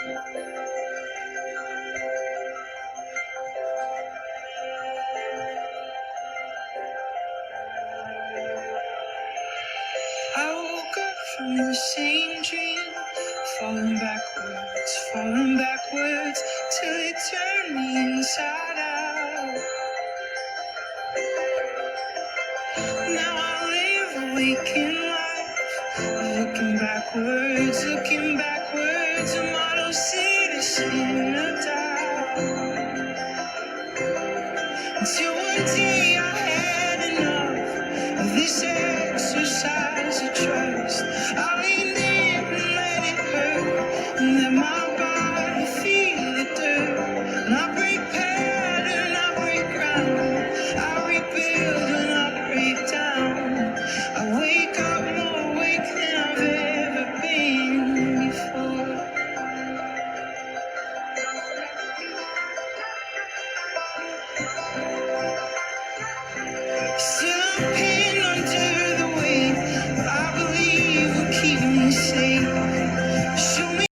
I woke up from the same dream, falling backwards, till it turned me inside out. Now I live awake in life, looking backwards, a model citizen of doubt. Until one day I had enough of this exercise of trust. I leaned in and let it hurt, and let my body feel the dirt. And I break pattern, I break ground, I rebuild and I break down. I wake up more awake than I've ever been before. Still I'm